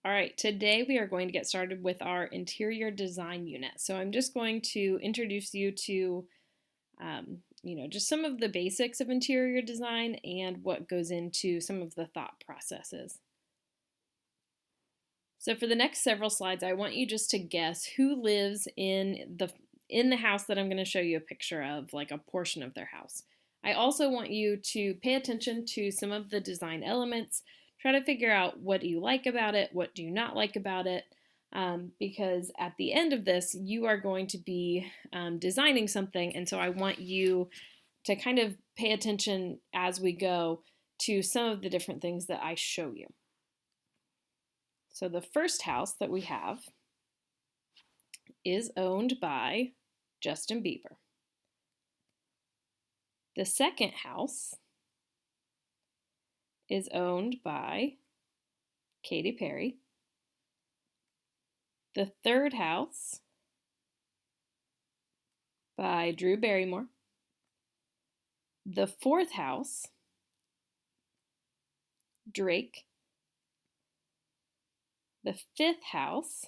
All right, today we are going to get started with our interior design unit. So I'm just going to introduce you to, just some of the basics of interior design and what goes into some of the thought processes. So for the next several slides, I want you just to guess who lives in the house that I'm going to show you a picture of, like a portion of their house. I also want you to pay attention to some of the design elements. Try to figure out what do you like about it, what do you not like about it, because at the end of this, you are going to be designing something, and so I want you to kind of pay attention as we go to some of the different things that I show you. So the first house that we have is owned by Justin Bieber. The second house is owned by Katy Perry. The third house by Drew Barrymore. The fourth house, Drake. The fifth house,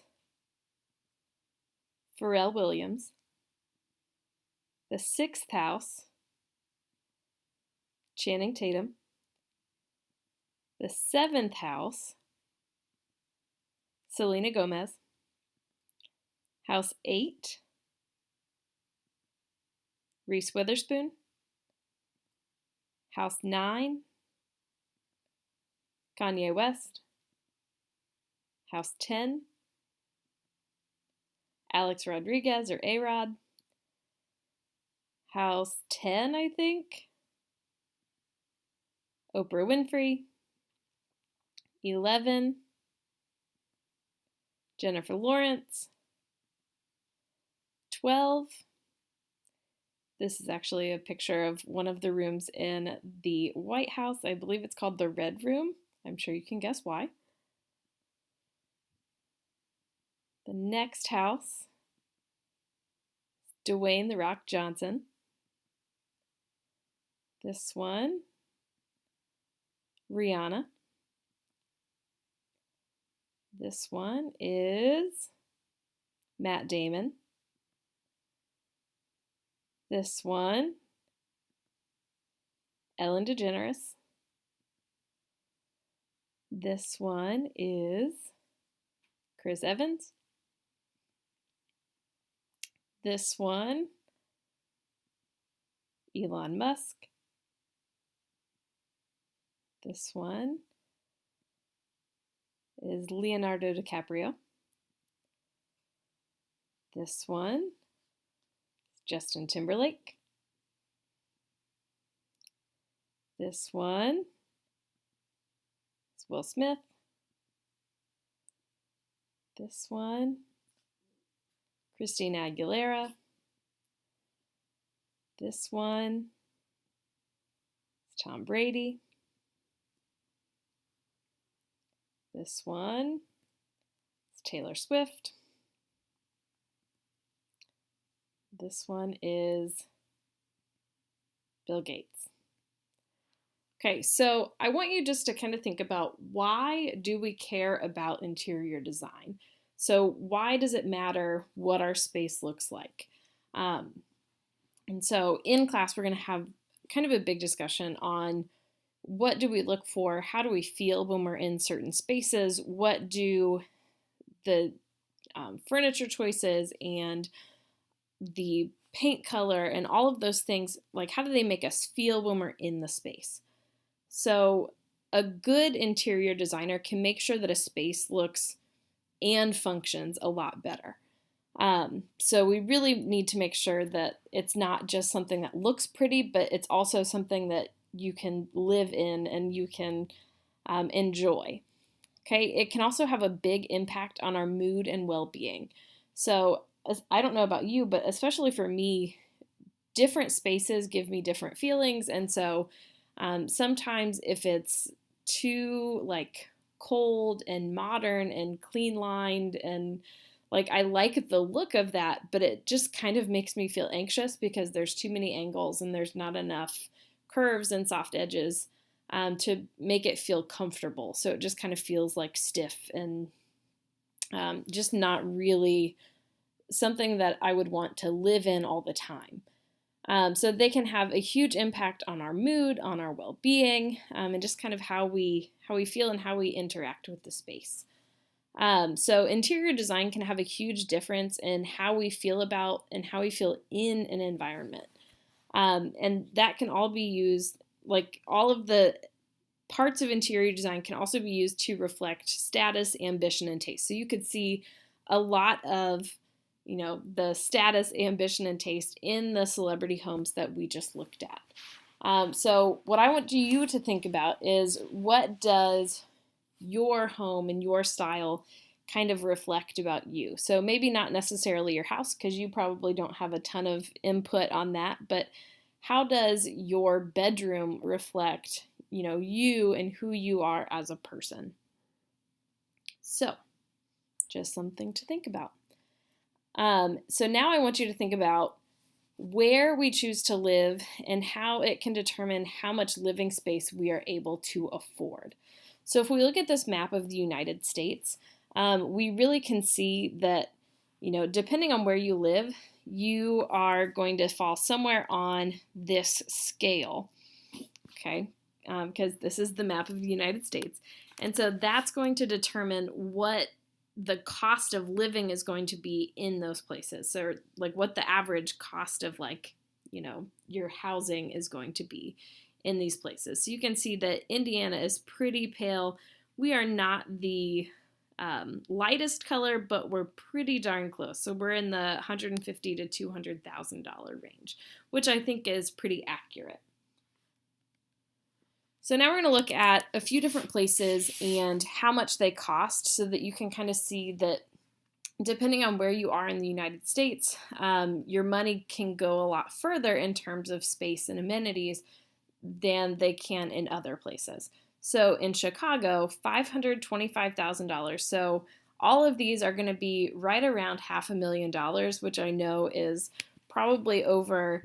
Pharrell Williams. The sixth house, Channing Tatum. The seventh house, Selena Gomez. House 8, Reese Witherspoon. House 9, Kanye West. House 10, Alex Rodriguez or A-Rod. House 10, I think, Oprah Winfrey. 11, Jennifer Lawrence. 12, this is actually a picture of one of the rooms in the White House. I believe it's called the Red Room. I'm sure you can guess why. The next house, Dwayne "The Rock" Johnson. This one, Rihanna. This one is Matt Damon. This one, Ellen DeGeneres. This one is Chris Evans. This one, Elon Musk. This one is Leonardo DiCaprio. This one is Justin Timberlake. This one is Will Smith. This one, Christina Aguilera. This one is Tom Brady. This one is Taylor Swift. This one is Bill Gates. Okay, so I want you just to kind of think about, why do we care about interior design? So why does it matter what our space looks like? And so in class, we're going to have kind of a big discussion on what do we look for, how do we feel when we're in certain spaces, what do the furniture choices and the paint color and all of those things, like how do they make us feel when we're in the space? So a good interior designer can make sure that a space looks and functions a lot better. So we really need to make sure that it's not just something that looks pretty, but it's also something that you can live in and you can enjoy. Okay, it can also have a big impact on our mood and well-being. So I don't know about you, but especially for me, different spaces give me different feelings, and so sometimes if it's too like cold and modern and clean lined and like I like the look of that, but it just kind of makes me feel anxious because there's too many angles and there's not enough curves and soft edges to make it feel comfortable. So it just kind of feels like stiff and just not really something that I would want to live in all the time. So they can have a huge impact on our mood, on our well-being, and just kind of how we feel and how we interact with the space. So interior design can have a huge difference in how we feel about and how we feel in an environment. And that can all be used, like all of the parts of interior design can also be used to reflect status, ambition, and taste. So you could see a lot of, the status, ambition, and taste in the celebrity homes that we just looked at. So what I want you to think about is, what does your home and your style kind of reflect about you? So maybe not necessarily your house, because you probably don't have a ton of input on that, but how does your bedroom reflect, you and who you are as a person? So just something to think about. So now I want you to think about where we choose to live and how it can determine how much living space we are able to afford. So if we look at this map of the United States, we really can see that, depending on where you live, you are going to fall somewhere on this scale, okay? Because this is the map of the United States. And so that's going to determine what the cost of living is going to be in those places. So like what the average cost of your housing is going to be in these places. So you can see that Indiana is pretty pale. We are not the lightest color, but we're pretty darn close. So we're in the $150,000 to $200,000 range, which I think is pretty accurate. So now we're going to look at a few different places and how much they cost, so that you can kind of see that depending on where you are in the United States, your money can go a lot further in terms of space and amenities than they can in other places. So in Chicago, $525,000. So all of these are going to be right around $500,000, which I know is probably over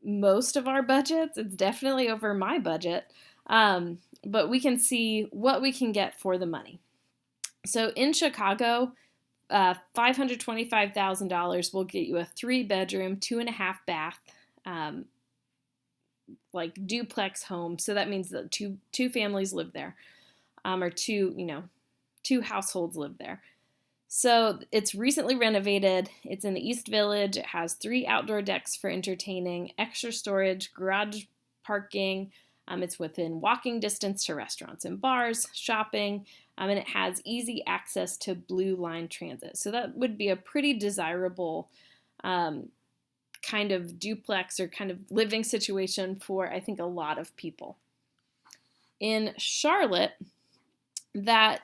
most of our budgets. It's definitely over my budget, but we can see what we can get for the money. So in Chicago, $525,000 will get you a 3-bedroom, 2.5 bath, like duplex home. So that means that two families live there, or two households live there. So it's recently renovated. It's in the East Village. It has 3 outdoor decks for entertaining, extra storage, garage parking. It's within walking distance to restaurants and bars, shopping, and it has easy access to Blue Line transit. So that would be a pretty desirable kind of duplex or kind of living situation for, I think, a lot of people. In Charlotte, that,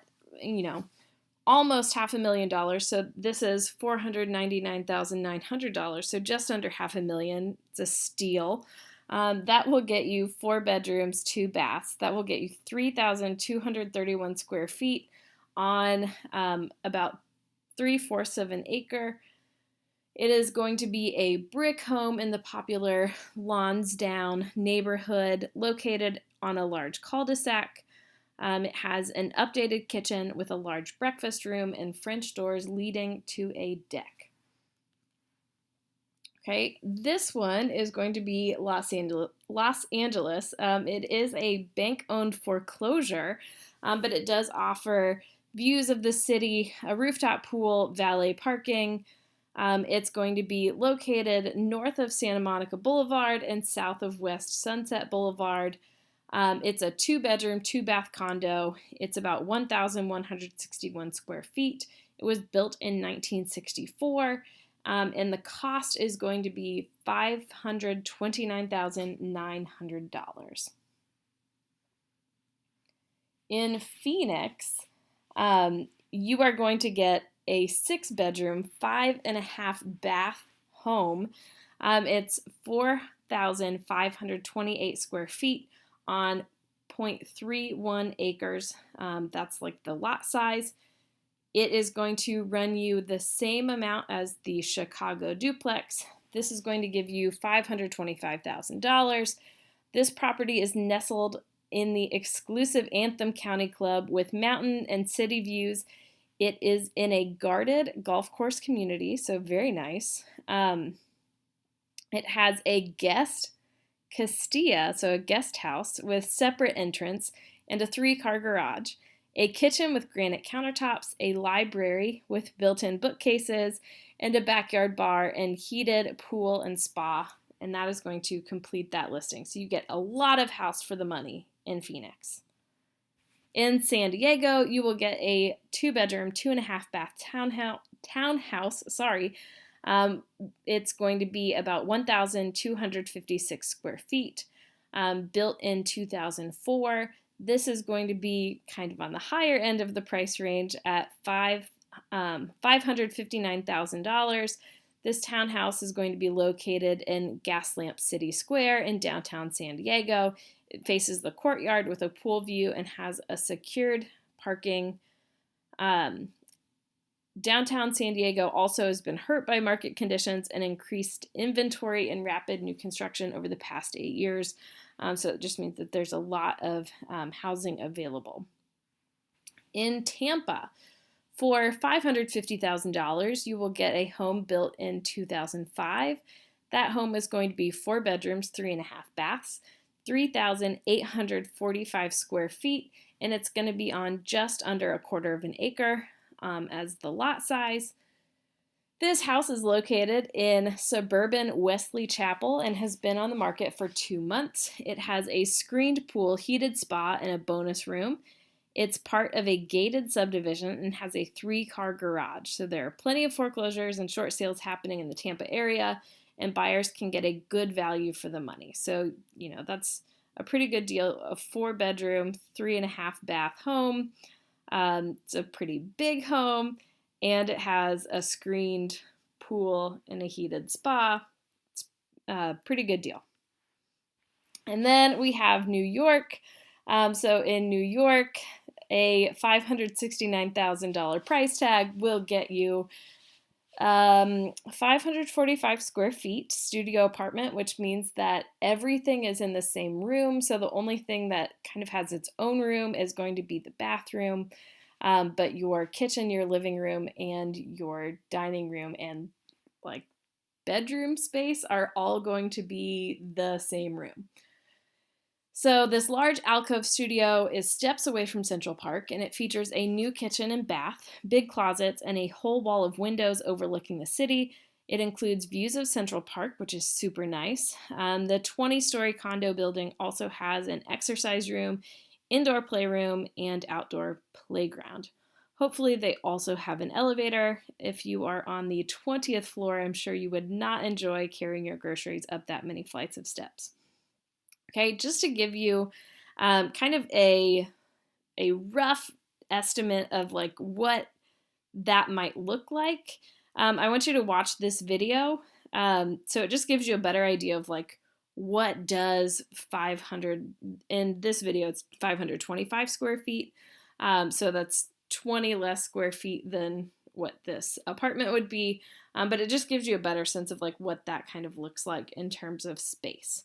almost $500,000. So this is $499,900. So just under $500,000. It's a steal. That will get you 4 bedrooms, 2 baths. That will get you 3,231 square feet on about 3/4 of an acre. It is going to be a brick home in the popular Lansdowne neighborhood, located on a large cul-de-sac. It has an updated kitchen with a large breakfast room and French doors leading to a deck. Okay, this one is going to be Los Angeles. It is a bank-owned foreclosure, but it does offer views of the city, a rooftop pool, valet parking. It's going to be located north of Santa Monica Boulevard and south of West Sunset Boulevard. It's a 2-bedroom, 2-bath condo. It's about 1,161 square feet. It was built in 1964, and the cost is going to be $529,900. In Phoenix, you are going to get a 6-bedroom, 5.5 bath home. It's 4,528 square feet on 0.31 acres. That's like the lot size. It is going to run you the same amount as the Chicago duplex. This is going to give you $525,000. This property is nestled in the exclusive Anthem County Club with mountain and city views. It is in a guarded golf course community, so very nice. It has a guest Castilla, so a guest house with separate entrance and a 3-car garage, a kitchen with granite countertops, a library with built-in bookcases, and a backyard bar and heated pool and spa. And that is going to complete that listing. So you get a lot of house for the money in Phoenix. In San Diego, you will get a 2-bedroom, 2.5-bath townhouse. It's going to be about 1,256 square feet, built in 2004. This is going to be kind of on the higher end of the price range at $559,000. This townhouse is going to be located in Gaslamp City Square in downtown San Diego. It faces the courtyard with a pool view and has a secured parking. Downtown San Diego also has been hurt by market conditions and increased inventory and rapid new construction over the past 8 years. So it just means that there's a lot of housing available. In Tampa, for $550,000, you will get a home built in 2005. That home is going to be 4 bedrooms, 3.5 baths, 3,845 square feet, and it's going to be on just under a quarter of an acre as the lot size. This house is located in suburban Wesley Chapel and has been on the market for 2 months. It has a screened pool, heated spa, and a bonus room. It's part of a gated subdivision and has a 3-car garage. So there are plenty of foreclosures and short sales happening in the Tampa area, and buyers can get a good value for the money. So, that's a pretty good deal. A 4-bedroom, 3.5-bath home. It's a pretty big home, and it has a screened pool and a heated spa. It's a pretty good deal. And then we have New York. So in New York, a $569,000 price tag will get you 545 square feet studio apartment, which means that everything is in the same room. So the only thing that kind of has its own room is going to be the bathroom, but your kitchen, your living room, and your dining room and like bedroom space are all going to be the same room. So this large alcove studio is steps away from Central Park, and it features a new kitchen and bath, big closets, and a whole wall of windows overlooking the city. It includes views of Central Park, which is super nice. The 20-story condo building also has an exercise room, indoor playroom, and outdoor playground. Hopefully they also have an elevator. If you are on the 20th floor, I'm sure you would not enjoy carrying your groceries up that many flights of steps. Okay, just to give you kind of a rough estimate of like what that might look like, I want you to watch this video. So it just gives you a better idea of like what does 500, in this video it's 525 square feet. So that's 20 less square feet than what this apartment would be. But it just gives you a better sense of like what that kind of looks like in terms of space.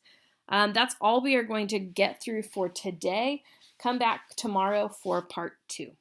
That's all we are going to get through for today. Come back tomorrow for part 2.